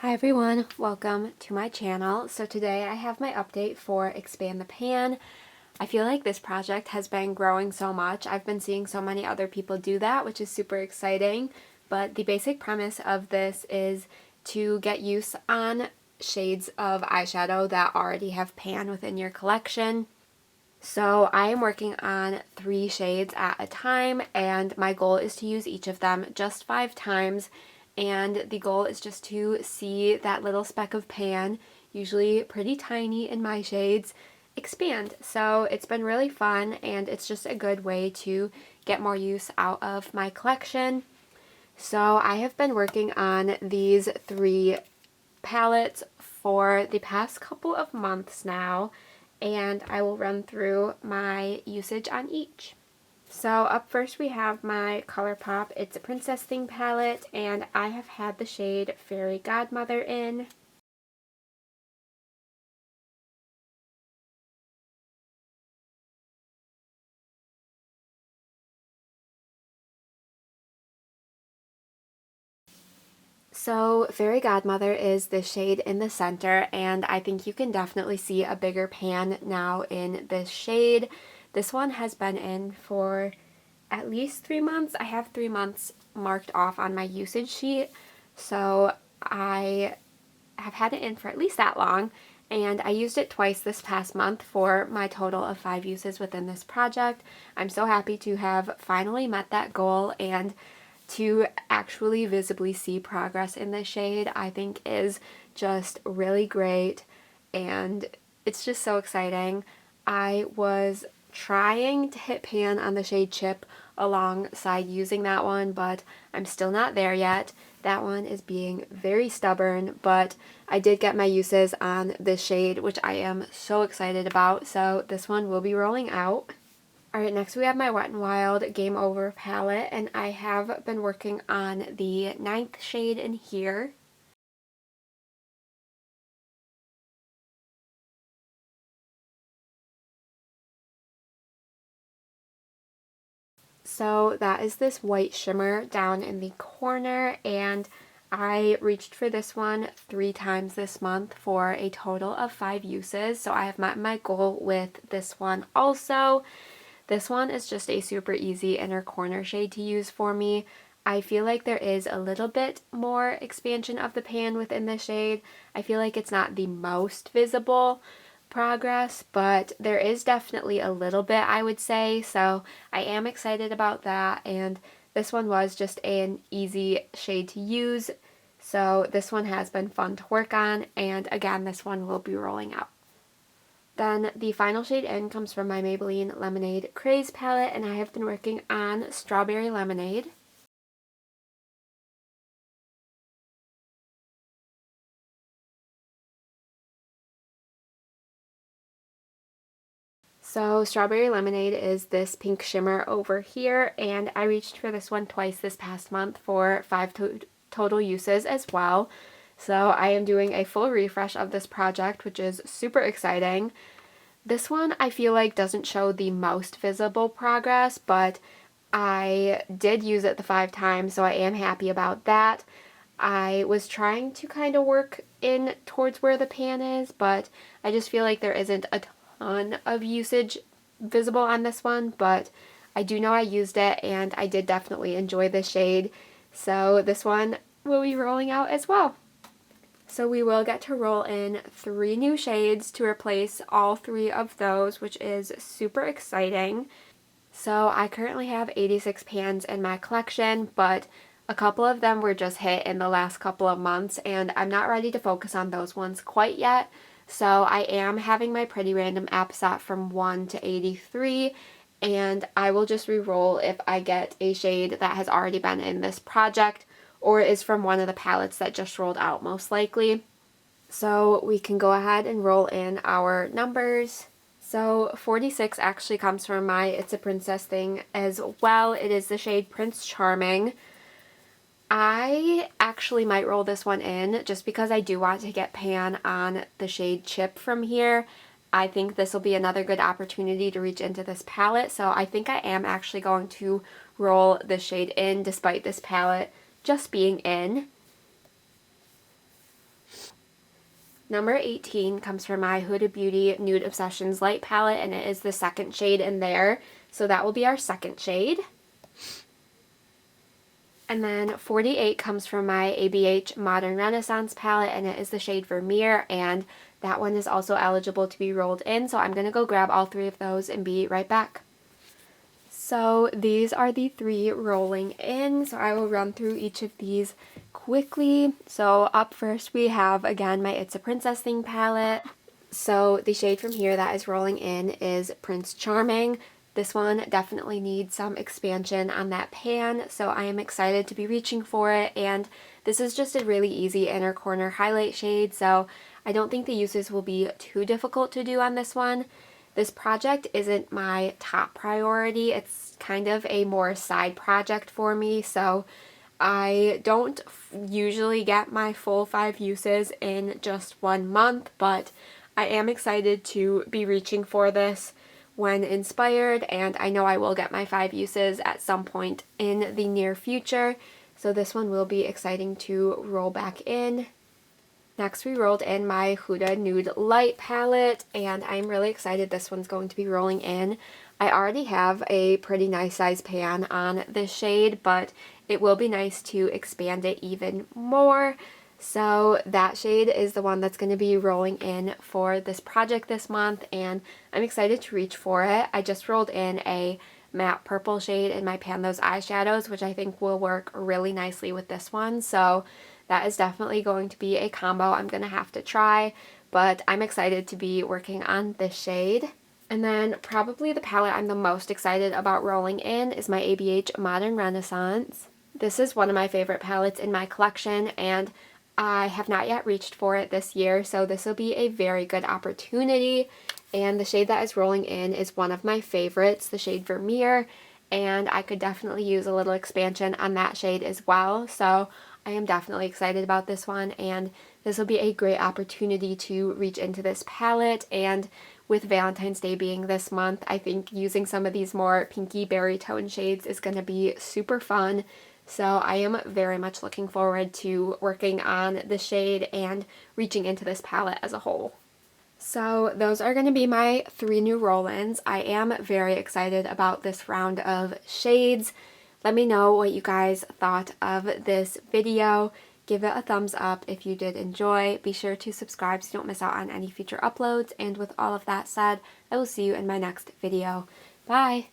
Hi everyone, welcome to my channel. So today I have my update for Expand the Pan. I feel like this project has been growing so much. I've been seeing so many other people do that, which is super exciting. But the basic premise of this is to get use on shades of eyeshadow that already have pan within your collection. So I am working on 3 shades at a time, and my goal is to use each of them just 5 times, and the goal is just to see that little speck of pan, usually pretty tiny in my shades, expand. So it's been really fun, and it's just a good way to get more use out of my collection. So I have been working on these 3 palettes for the past couple of months now, and I will run through my usage on each. So up first we have my ColourPop. It's a Princess Thing palette, and I have had the shade Fairy Godmother in. So Fairy Godmother is the shade in the center, and I think you can definitely see a bigger pan now in this shade. This one has been in for at least 3 months. I have 3 months marked off on my usage sheet, so I have had it in for at least that long, and I used it twice this past month for my total of 5 uses within this project. I'm so happy to have finally met that goal, and to actually visibly see progress in this shade I think is just really great, and it's just so exciting. I was trying to hit pan on the shade Chip alongside using that one, but I'm still not there yet. That one is being very stubborn, but I did get my uses on this shade, which I am so excited about, so this one will be rolling out. Alright, next we have my Wet n Wild Game Over palette, and I have been working on the 9th shade in here. So that is this white shimmer down in the corner, and I reached for this one 3 times this month for a total of 5 uses, so I have met my goal with this one also. This one is just a super easy inner corner shade to use for me. I feel like there is a little bit more expansion of the pan within the shade. I feel like it's not the most visible progress, but there is definitely a little bit, I would say, so I am excited about that, and this one was just an easy shade to use, so this one has been fun to work on, and again, this one will be rolling out. Then the final shade in comes from my Maybelline Lemonade Craze palette, and I have been working on Strawberry Lemonade. So Strawberry Lemonade is this pink shimmer over here, and I reached for this one twice this past month for 5 total uses as well. So I am doing a full refresh of this project, which is super exciting. This one I feel like doesn't show the most visible progress, but I did use it the 5 times, so I am happy about that. I was trying to kind of work in towards where the pan is, but I just feel like there isn't a ton of usage visible on this one, but I do know I used it, and I did definitely enjoy the shade, so this one will be rolling out as well. So we will get to roll in 3 new shades to replace all 3 of those, which is super exciting. So I currently have 86 pans in my collection, but a couple of them were just hit in the last couple of months, and I'm not ready to focus on those ones quite yet. So I am having my pretty random app set from 1 to 83, and I will just re-roll if I get a shade that has already been in this project or is from one of the palettes that just rolled out most likely. So we can go ahead and roll in our numbers. So 46 actually comes from my It's a Princess Thing as well. It is the shade Prince Charming. I actually might roll this one in just because I do want to get pan on the shade Chip from here. I think this will be another good opportunity to reach into this palette, so I think I am actually going to roll this shade in despite this palette just being in. Number 18 comes from my Huda Beauty Nude Obsessions Light Palette, and it is the second shade in there. So that will be our second shade. And then 48 comes from my ABH Modern Renaissance palette, and it is the shade Vermeer, and that one is also eligible to be rolled in. So I'm going to go grab all three of those and be right back. So these are the three rolling in, so I will run through each of these quickly. So up first we have, again, my It's a Princess Thing palette. So the shade from here that is rolling in is Prince Charming. This one definitely needs some expansion on that pan, so I am excited to be reaching for it. And this is just a really easy inner corner highlight shade, so I don't think the uses will be too difficult to do on this one. This project isn't my top priority. It's kind of a more side project for me, so I don't usually get my full 5 uses in just 1 month, but I am excited to be reaching for this when inspired, and I know I will get my 5 uses at some point in the near future, so this one will be exciting to roll back in. Next we rolled in my Huda Nude Light palette, and I'm really excited this one's going to be rolling in. I already have a pretty nice size pan on this shade, but it will be nice to expand it even more. So that shade is the one that's going to be rolling in for this project this month, and I'm excited to reach for it. I just rolled in a matte purple shade in my Pan Those eyeshadows, which I think will work really nicely with this one. So that is definitely going to be a combo I'm going to have to try, but I'm excited to be working on this shade. And then probably the palette I'm the most excited about rolling in is my ABH Modern Renaissance. This is one of my favorite palettes in my collection, and I have not yet reached for it this year, so this will be a very good opportunity. And the shade that is rolling in is one of my favorites, the shade Vermeer, and I could definitely use a little expansion on that shade as well. So I am definitely excited about this one, and this will be a great opportunity to reach into this palette. And with Valentine's Day being this month, I think using some of these more pinky berry tone shades is going to be super fun. So I am very much looking forward to working on the shade and reaching into this palette as a whole. So those are going to be my 3 new roll-ins. I am very excited about this round of shades. Let me know what you guys thought of this video. Give it a thumbs up if you did enjoy. Be sure to subscribe so you don't miss out on any future uploads. And with all of that said, I will see you in my next video. Bye!